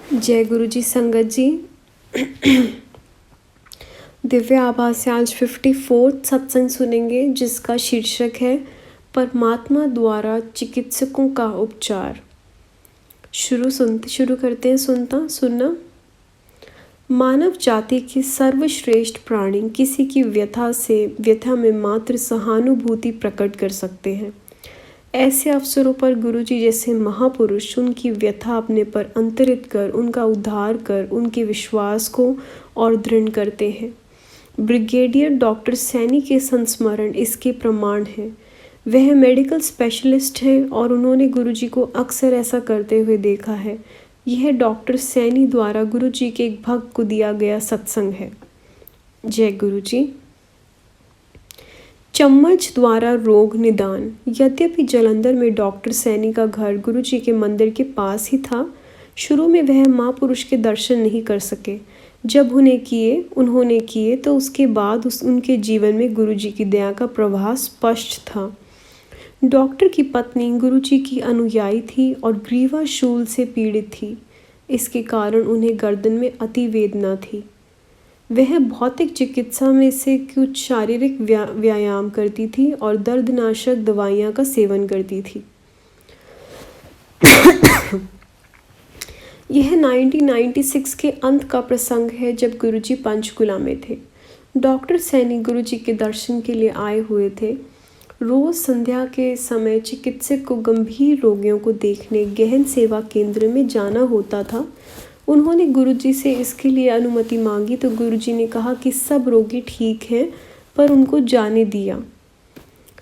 जय गुरु जी संगत जी। दिव्य आभास से आज 54 सत्संग सुनेंगे, जिसका शीर्षक है परमात्मा द्वारा चिकित्सकों का उपचार। शुरू करते हैं सुनना। मानव जाति की सर्वश्रेष्ठ प्राणी किसी की व्यथा में मात्र सहानुभूति प्रकट कर सकते हैं। ऐसे अवसरों पर गुरुजी जैसे महापुरुष उनकी व्यथा अपने पर अंतरित कर उनका उद्धार कर उनके विश्वास को और दृढ़ करते हैं। ब्रिगेडियर डॉक्टर सैनी के संस्मरण इसके प्रमाण हैं। वह मेडिकल स्पेशलिस्ट हैं और उन्होंने गुरुजी को अक्सर ऐसा करते हुए देखा है। यह डॉक्टर सैनी द्वारा गुरुजी के एक भक्त को दिया गया सत्संग है। जय गुरुजी। चम्मच द्वारा रोग निदान। यद्यपि जालंधर में डॉक्टर सैनी का घर गुरुजी के मंदिर के पास ही था, शुरू में वह महापुरुष के दर्शन नहीं कर सके। जब उन्होंने किए तो उसके बाद उनके जीवन में गुरुजी की दया का प्रवाह स्पष्ट था। डॉक्टर की पत्नी गुरुजी की अनुयायी थी और ग्रीवाशूल से पीड़ित थी। इसके कारण उन्हें गर्दन में अति वेदना थी। वह भौतिक चिकित्सा में से कुछ शारीरिक व्यायाम करती थी और दर्दनाशक दवाइयाँ का सेवन करती थी। यह 1996 के अंत का प्रसंग है, जब गुरुजी पंचकुला में थे। डॉक्टर सैनी गुरुजी के दर्शन के लिए आए हुए थे। रोज संध्या के समय चिकित्सक को गंभीर रोगियों को देखने गहन सेवा केंद्र में जाना होता था। उन्होंने गुरुजी से इसके लिए अनुमति मांगी तो गुरुजी ने कहा कि सब रोगी ठीक हैं, पर उनको जाने दिया।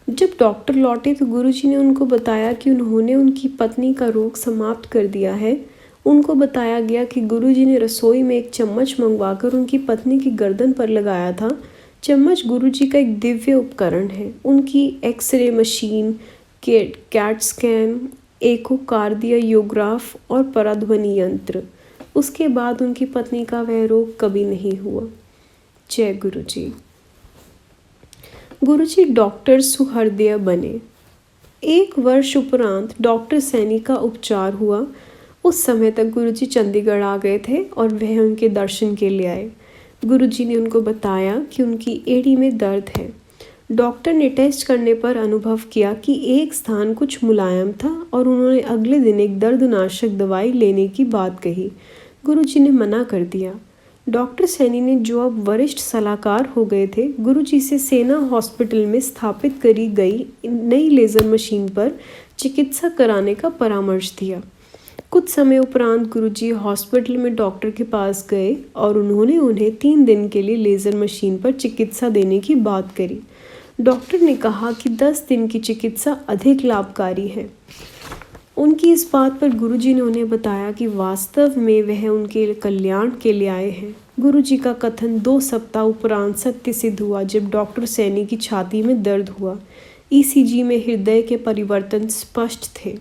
जब डॉक्टर लौटे तो गुरुजी ने उनको बताया कि उन्होंने उनकी पत्नी का रोग समाप्त कर दिया है। उनको बताया गया कि गुरुजी ने रसोई में एक चम्मच मंगवाकर उनकी पत्नी की गर्दन पर लगाया था। चम्मच गुरुजी का एक दिव्य उपकरण है। उनकी एक्सरे मशीन, कैट स्कैन, एकोकार्डियोग्राफ और पराध्वनि यंत्र। उसके बाद उनकी पत्नी का वह रोग कभी नहीं हुआ। जय गुरुजी। गुरुजी डॉक्टर सुहृदय बने। 1 वर्ष उपरांत डॉक्टर सैनी का उपचार हुआ। उस समय तक गुरुजी चंडीगढ़ आ गए थे और वह उनके दर्शन के लिए आए। गुरुजी ने उनको बताया कि उनकी एड़ी में दर्द है। डॉक्टर ने टेस्ट करने पर अनुभव किया कि एक स्थान कुछ मुलायम था और उन्होंने अगले दिन एक दर्दनाशक दवाई लेने की बात कही। गुरुजी ने मना कर दिया। डॉक्टर सैनी ने, जो अब वरिष्ठ सलाहकार हो गए थे, गुरुजी से सेना हॉस्पिटल में स्थापित करी गई नई लेज़र मशीन पर चिकित्सा कराने का परामर्श दिया। कुछ समय उपरांत गुरुजी हॉस्पिटल में डॉक्टर के पास गए और उन्होंने उन्हें 3 दिन के लिए लेज़र मशीन पर चिकित्सा देने की बात करी। डॉक्टर ने कहा कि 10 दिन की चिकित्सा अधिक लाभकारी है। उनकी इस बात पर गुरुजी ने उन्हें बताया कि वास्तव में वह उनके कल्याण के लिए आए हैं। गुरुजी का कथन 2 सप्ताह उपरांत सत्य सिद्ध हुआ, जब डॉक्टर सैनी की छाती में दर्द हुआ। ईसीजी में हृदय के परिवर्तन स्पष्ट थे।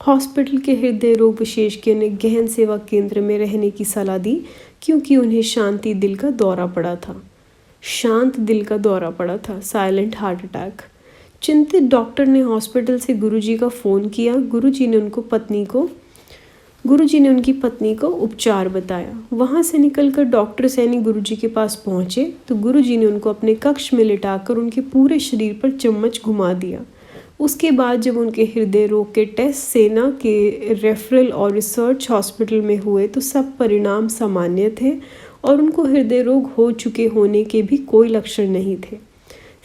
हॉस्पिटल के हृदय रोग विशेषज्ञ ने गहन सेवा केंद्र में रहने की सलाह दी, क्योंकि उन्हें शांत दिल का दौरा पड़ा था, साइलेंट हार्ट अटैक। चिंतित डॉक्टर ने हॉस्पिटल से गुरुजी का फ़ोन किया। गुरुजी ने उनकी पत्नी को उपचार बताया। वहाँ से निकलकर डॉक्टर सैनी गुरुजी के पास पहुँचे तो गुरुजी ने उनको अपने कक्ष में लिटाकर उनके पूरे शरीर पर चम्मच घुमा दिया। उसके बाद जब उनके हृदय रोग के टेस्ट सेना के रेफरल और रिसर्च हॉस्पिटल में हुए तो सब परिणाम सामान्य थे और उनको हृदय रोग हो चुके होने के भी कोई लक्षण नहीं थे।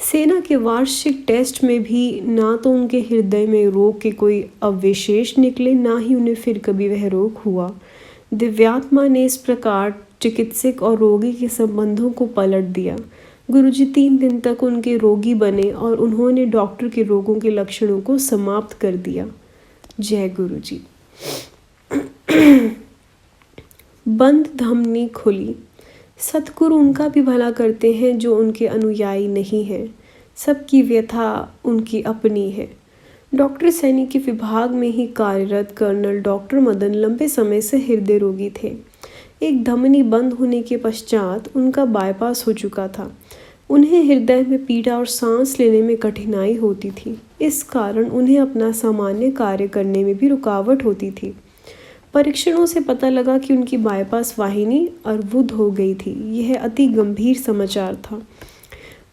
सेना के वार्षिक टेस्ट में भी ना तो उनके हृदय में रोग के कोई अवशेष निकले, ना ही उन्हें फिर कभी वह रोग हुआ। दिव्यात्मा ने इस प्रकार चिकित्सक और रोगी के संबंधों को पलट दिया। गुरुजी 3 दिन तक उनके रोगी बने और उन्होंने डॉक्टर के रोगों के लक्षणों को समाप्त कर दिया। जय गुरुजी। बंद धमनी खुली। सतगुरु उनका भी भला करते हैं जो उनके अनुयायी नहीं हैं। सबकी व्यथा उनकी अपनी है। डॉक्टर सैनी के विभाग में ही कार्यरत कर्नल डॉक्टर मदन लंबे समय से हृदय रोगी थे। एक धमनी बंद होने के पश्चात उनका बाईपास हो चुका था। उन्हें हृदय में पीड़ा और सांस लेने में कठिनाई होती थी। इस कारण उन्हें अपना सामान्य कार्य करने में भी रुकावट होती थी। परीक्षणों से पता लगा कि उनकी बाईपास वाहिनी अवरुद्ध हो गई थी। यह अति गंभीर समाचार था।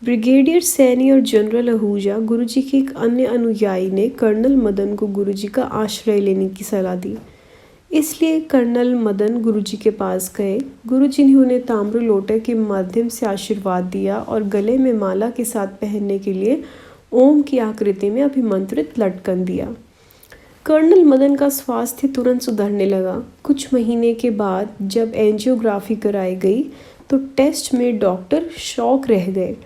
ब्रिगेडियर सैनी और जनरल आहूजा, गुरुजी के एक अन्य अनुयायी, ने कर्नल मदन को गुरुजी का आश्रय लेने की सलाह दी। इसलिए कर्नल मदन गुरुजी के पास गए। गुरुजी ने उन्हें ताम्र लोटे के माध्यम से आशीर्वाद दिया और गले में माला के साथ पहनने के लिए ओम की आकृति में अभिमंत्रित लटकन दिया। कर्नल मदन का स्वास्थ्य तुरंत सुधरने लगा। कुछ महीने के बाद जब एंजियोग्राफी कराई गई तो टेस्ट में डॉक्टर शॉक रह गए।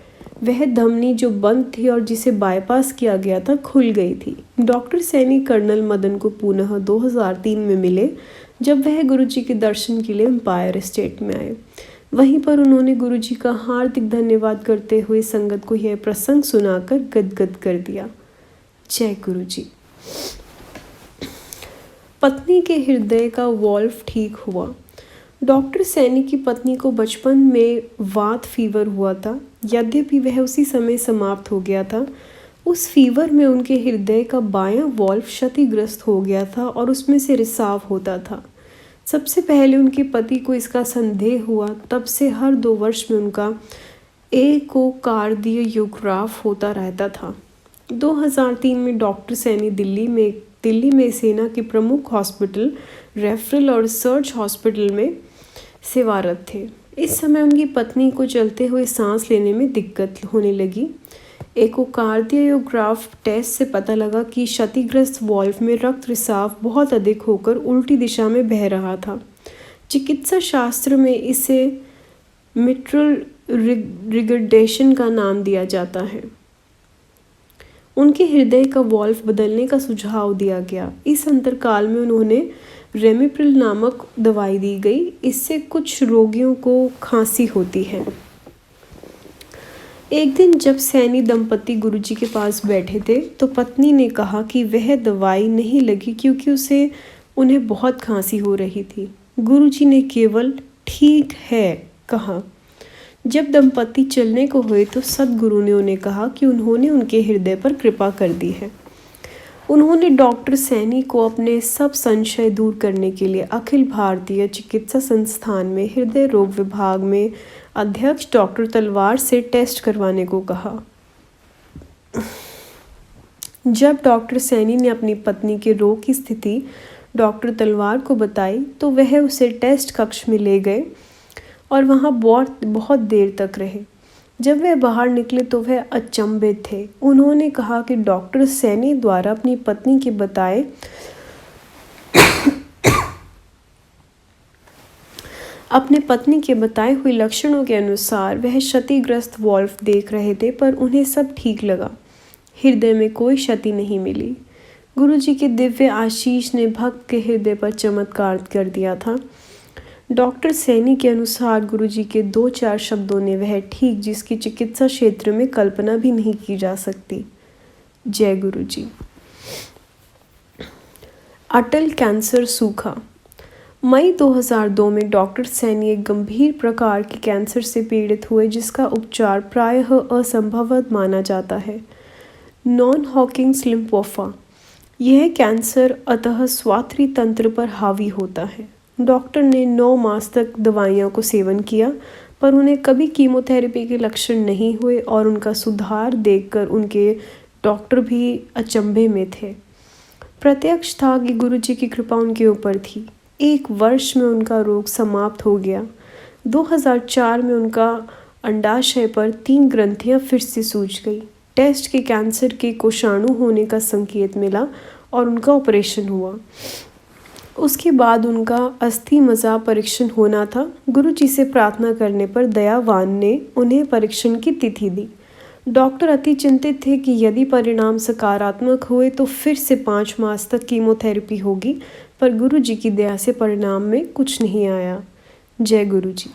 वह धमनी जो बंद थी और जिसे बाईपास किया गया था खुल गई थी। डॉक्टर सैनी कर्नल मदन को पुनः 2003 में मिले जब वह गुरुजी के दर्शन के लिए एम्पायर स्टेट में आए। वहीं पर उन्होंने गुरुजी का हार्दिक धन्यवाद करते हुए संगत को यह प्रसंग सुनाकर गदगद कर दिया। जय गुरुजी। पत्नी के हृदय का वाल्व ठीक हुआ। डॉक्टर सैनी की पत्नी को बचपन में वात फीवर हुआ था। यद्यपि वह उसी समय समाप्त हो गया था, उस फीवर में उनके हृदय का बायां वाल्व क्षतिग्रस्त हो गया था और उसमें से रिसाव होता था। सबसे पहले उनके पति को इसका संदेह हुआ। तब से हर 2 वर्ष में उनका एकोकार्डियोग्राफ होता रहता था। 2003 में डॉक्टर सैनी दिल्ली में सेना के प्रमुख हॉस्पिटल, रेफरल और रिसर्च हॉस्पिटल में सेवारत थे। इस समय उनकी पत्नी को चलते हुए सांस लेने में दिक्कत होने लगी। एकोकार्डियोग्राफ टेस्ट से पता लगा कि क्षतिग्रस्त वाल्व में रक्त रिसाव बहुत अधिक होकर उल्टी दिशा में बह रहा था। चिकित्सा शास्त्र में इसे मिट्रल रिगर्डेशन का नाम दिया जाता है। उनके हृदय का वाल्व बदलने का सुझाव दिया गया। इस अंतरकाल में उन्होंने रेमिप्रिल नामक दवाई दी गई। इससे कुछ रोगियों को खांसी होती है। एक दिन जब सैनी दंपति गुरुजी के पास बैठे थे तो पत्नी ने कहा कि वह दवाई नहीं लगी क्योंकि उन्हें बहुत खांसी हो रही थी। गुरुजी ने केवल ठीक है कहा। जब दंपति चलने को हुए तो सद्गुरु ने उन्हें कहा कि उन्होंने उनके हृदय पर कृपा कर दी है। उन्होंने डॉक्टर सैनी को अपने सब संशय दूर करने के लिए अखिल भारतीय चिकित्सा संस्थान में हृदय रोग विभाग में अध्यक्ष डॉक्टर तलवार से टेस्ट करवाने को कहा। जब डॉक्टर सैनी ने अपनी पत्नी के रोग की स्थिति डॉक्टर तलवार को बताई तो वह उसे टेस्ट कक्ष में ले गए और वहाँ बहुत देर तक रहे। जब वह बाहर निकले तो वह अचंभित थे। उन्होंने कहा कि डॉक्टर सैनी द्वारा अपनी पत्नी के बताए हुए लक्षणों के अनुसार वह क्षतिग्रस्त वाल्व देख रहे थे, पर उन्हें सब ठीक लगा। हृदय में कोई क्षति नहीं मिली। गुरुजी के दिव्य आशीष ने भक्त के हृदय पर चमत्कार कर दिया था। डॉक्टर सैनी के अनुसार गुरुजी के 2-4 शब्दों ने वह ठीक जिसकी चिकित्सा क्षेत्र में कल्पना भी नहीं की जा सकती। जय गुरुजी। अटल कैंसर सूखा। मई 2002 में डॉक्टर सैनी एक गंभीर प्रकार के कैंसर से पीड़ित हुए जिसका उपचार प्रायः असंभव माना जाता है। Non Hodgkin's lymphoma. यह कैंसर अतः स्वात्री तंत्र पर हावी होता है। डॉक्टर ने 9 मास तक दवाइयों को सेवन किया, पर उन्हें कभी कीमोथेरेपी के लक्षण नहीं हुए और उनका सुधार देखकर उनके डॉक्टर भी अचंभे में थे। प्रत्यक्ष था कि गुरुजी की कृपा उनके ऊपर थी। 1 वर्ष में उनका रोग समाप्त हो गया। 2004 में उनका अंडाशय पर 3 ग्रंथियां फिर से सूज गई। टेस्ट के कैंसर के कोषाणु होने का संकेत मिला और उनका ऑपरेशन हुआ। उसके बाद उनका अस्थि मज्जा परीक्षण होना था। गुरुजी से प्रार्थना करने पर दयावान ने उन्हें परीक्षण की तिथि दी। डॉक्टर अति चिंतित थे कि यदि परिणाम सकारात्मक हुए तो फिर से 5 मास तक कीमोथेरेपी होगी, पर गुरुजी की दया से परिणाम में कुछ नहीं आया। जय गुरुजी।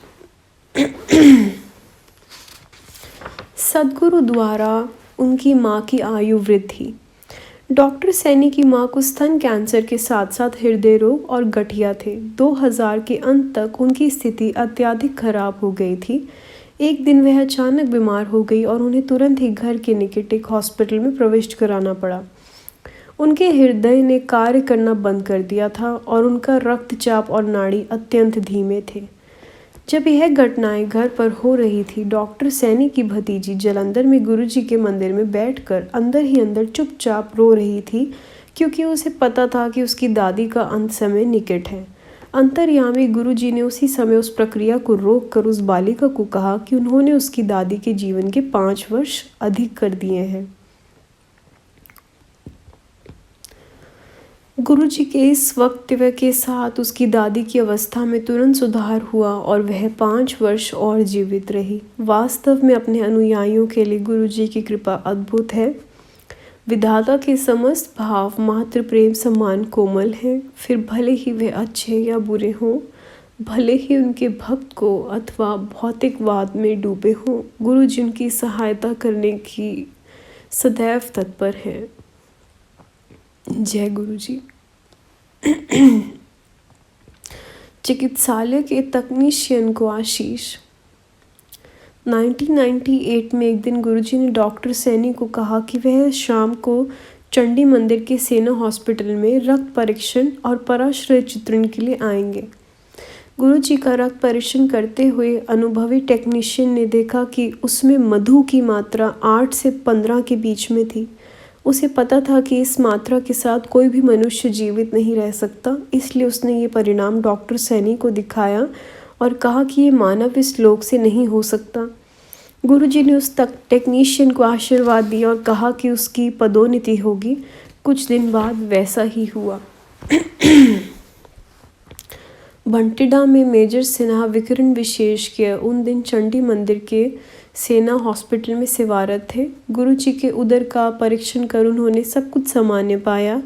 सद्गुरु द्वारा उनकी माँ की आयु वृद्धि। डॉक्टर सैनी की माँ को स्तन कैंसर के साथ साथ हृदय रोग और गठिया थे। 2000 के अंत तक उनकी स्थिति अत्यधिक खराब हो गई थी। एक दिन वह अचानक बीमार हो गई और उन्हें तुरंत ही घर के निकट एक हॉस्पिटल में प्रविष्ट कराना पड़ा। उनके हृदय ने कार्य करना बंद कर दिया था और उनका रक्तचाप और नाड़ी अत्यंत धीमे थे। जब यह घटनाएं घर पर हो रही थी, डॉक्टर सैनी की भतीजी जालंधर में गुरुजी के मंदिर में बैठकर अंदर ही अंदर चुपचाप रो रही थी, क्योंकि उसे पता था कि उसकी दादी का अंत समय निकट है। अंतर्यामी गुरुजी ने उसी समय उस प्रक्रिया को रोक कर उस बालिका को कहा कि उन्होंने उसकी दादी के जीवन के 5 वर्ष अधिक कर दिए हैं। गुरुजी के इस वक्तव्य के साथ उसकी दादी की अवस्था में तुरंत सुधार हुआ और वह 5 वर्ष और जीवित रही। वास्तव में अपने अनुयायियों के लिए गुरुजी की कृपा अद्भुत है। विधाता के समस्त भाव मातृ प्रेम समान कोमल हैं, फिर भले ही वे अच्छे या बुरे हों, भले ही उनके भक्त को अथवा भौतिकवाद में डूबे हों, गुरुजी उनकी सहायता करने की सदैव तत्पर हैं। जय गुरुजी। चिकित्सालय के तकनीशियन को आशीष। 1998 में एक दिन गुरुजी ने डॉक्टर सैनी को कहा कि वह शाम को चंडी मंदिर के सेना हॉस्पिटल में रक्त परीक्षण और पराश्रय चित्रण के लिए आएंगे। गुरुजी का रक्त परीक्षण करते हुए अनुभवी टेक्नीशियन ने देखा कि उसमें मधु की मात्रा 8 से 15 के बीच में थी। उसे पता था कि इस मात्रा के साथ कोई भी मनुष्य जीवित नहीं रह सकता, इसलिए उसने ये परिणाम डॉक्टर सैनी को दिखाया और कहा कि ये मानव इस लोक से नहीं हो सकता। गुरुजी ने उस टेक्नीशियन को आशीर्वाद दिया और कहा कि उसकी पदोन्नति होगी। कुछ दिन बाद वैसा ही हुआ। बंटिड़ा में मेजर सिन्हा विकिरण विशेष के उन दिन चंडी मंदिर के सेना हॉस्पिटल में सेवारत थे। गुरुजी के उदर का परीक्षण कर उन्होंने सब कुछ सामान्य पाया।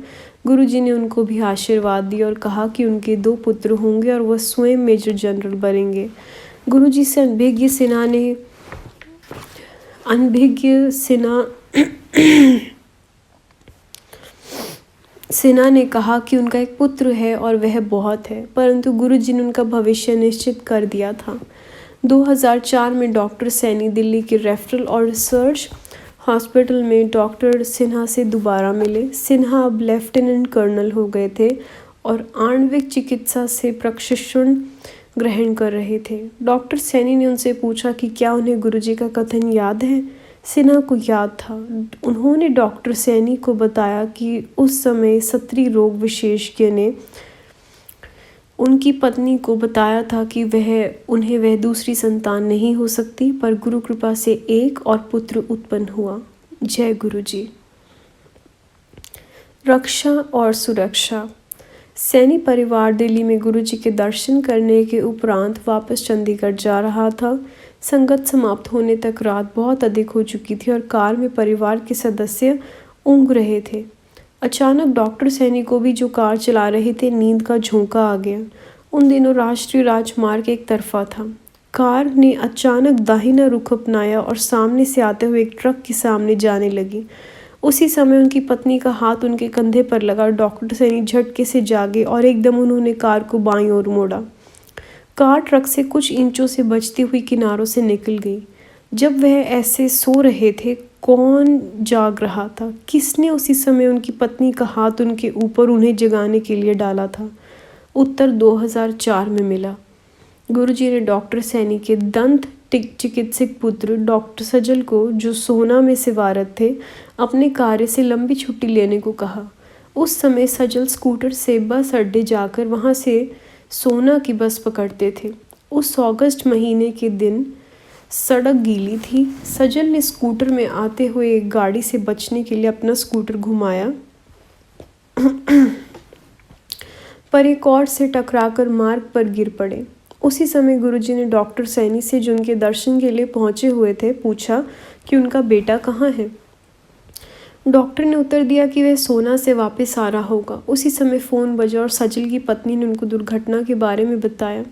गुरुजी ने उनको भी आशीर्वाद दिया और कहा कि उनके 2 पुत्र होंगे और वह स्वयं मेजर जनरल बनेंगे। गुरुजी से अनभिज्ञ सिन्हा ने कहा कि उनका एक पुत्र है और वह बहुत है, परंतु गुरुजी ने उनका भविष्य निश्चित कर दिया था। 2004 में डॉक्टर सैनी दिल्ली के रेफरल और रिसर्च हॉस्पिटल में डॉक्टर सिन्हा से दोबारा मिले। सिन्हा अब लेफ्टिनेंट कर्नल हो गए थे और आणविक चिकित्सा से प्रशिक्षण ग्रहण कर रहे थे। डॉक्टर सैनी ने उनसे पूछा कि क्या उन्हें गुरुजी का कथन याद है। सिन्हा को याद था। उन्होंने डॉक्टर सैनी को बताया कि उस समय सत्री रोग विशेषज्ञ ने उनकी पत्नी को बताया था कि वह दूसरी संतान नहीं हो सकती, पर गुरु कृपा से एक और पुत्र उत्पन्न हुआ। जय गुरुजी। रक्षा और सुरक्षा। सैनी परिवार दिल्ली में गुरुजी के दर्शन करने के उपरांत वापस चंडीगढ़ जा रहा था। संगत समाप्त होने तक रात बहुत अधिक हो चुकी थी और कार में परिवार के सदस्य ऊँघ रहे थे। अचानक डॉक्टर सैनी को भी, जो कार चला रहे थे, नींद का झोंका आ गया। उन दिनों राष्ट्रीय राजमार्ग एक तरफा था। कार ने अचानक दाहिना रुख अपनाया और सामने से आते हुए एक ट्रक के सामने जाने लगी। उसी समय उनकी पत्नी का हाथ उनके कंधे पर लगा। डॉक्टर सैनी झटके से जागे और एकदम उन्होंने कार को बाईं ओर मोड़ा। कार ट्रक से कुछ इंचों से बचती हुई किनारों से निकल गई। जब वह ऐसे सो रहे थे, कौन जाग रहा था? किसने उसी समय उनकी पत्नी का हाथ उनके ऊपर उन्हें जगाने के लिए डाला था? उत्तर 2004 में मिला। गुरुजी ने डॉक्टर सैनी के दंत चिकित्सक पुत्र डॉक्टर सजल को, जो सोना में सेवारत थे, अपने कार्य से लंबी छुट्टी लेने को कहा। उस समय सजल स्कूटर से बस अड्डे जाकर वहाँ से सोना की बस पकड़ते थे। उस अगस्त महीने के दिन सड़क गीली थी। सजल ने स्कूटर में आते हुए एक गाड़ी से बचने के लिए अपना स्कूटर घुमाया, पर एक और से टकराकर मार्ग पर गिर पड़े। उसी समय गुरुजी ने डॉक्टर सैनी से, जो उनके दर्शन के लिए पहुंचे हुए थे, पूछा कि उनका बेटा कहाँ है। डॉक्टर ने उत्तर दिया कि वह सोना से वापस आ रहा होगा। उसी समय फ़ोन बजा और सजल की पत्नी ने उनको दुर्घटना के बारे में बताया।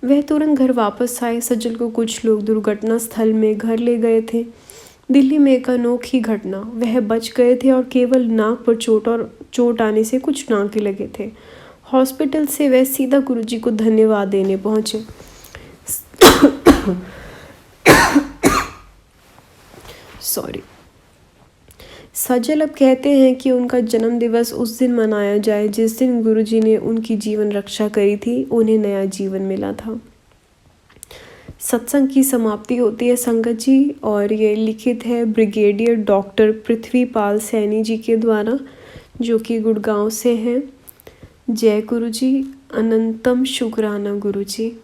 वह तुरंत घर वापस आए। सजल को कुछ लोग दुर्घटना स्थल में घर ले गए थे। दिल्ली में एक अनोखी घटना। वह बच गए थे और केवल नाक पर चोट आने से कुछ टाँके लगे थे। हॉस्पिटल से वह सीधा गुरुजी को धन्यवाद देने पहुँचे। सज्जल अब कहते हैं कि उनका जन्म दिवस उस दिन मनाया जाए जिस दिन गुरुजी ने उनकी जीवन रक्षा करी थी, उन्हें नया जीवन मिला था। सत्संग की समाप्ति होती है संगत जी, और ये लिखित है ब्रिगेडियर डॉक्टर पृथ्वीपाल सैनी जी के द्वारा, जो कि गुड़गांव से हैं। जय गुरु जी, अनंतम शुक्राना गुरु जी।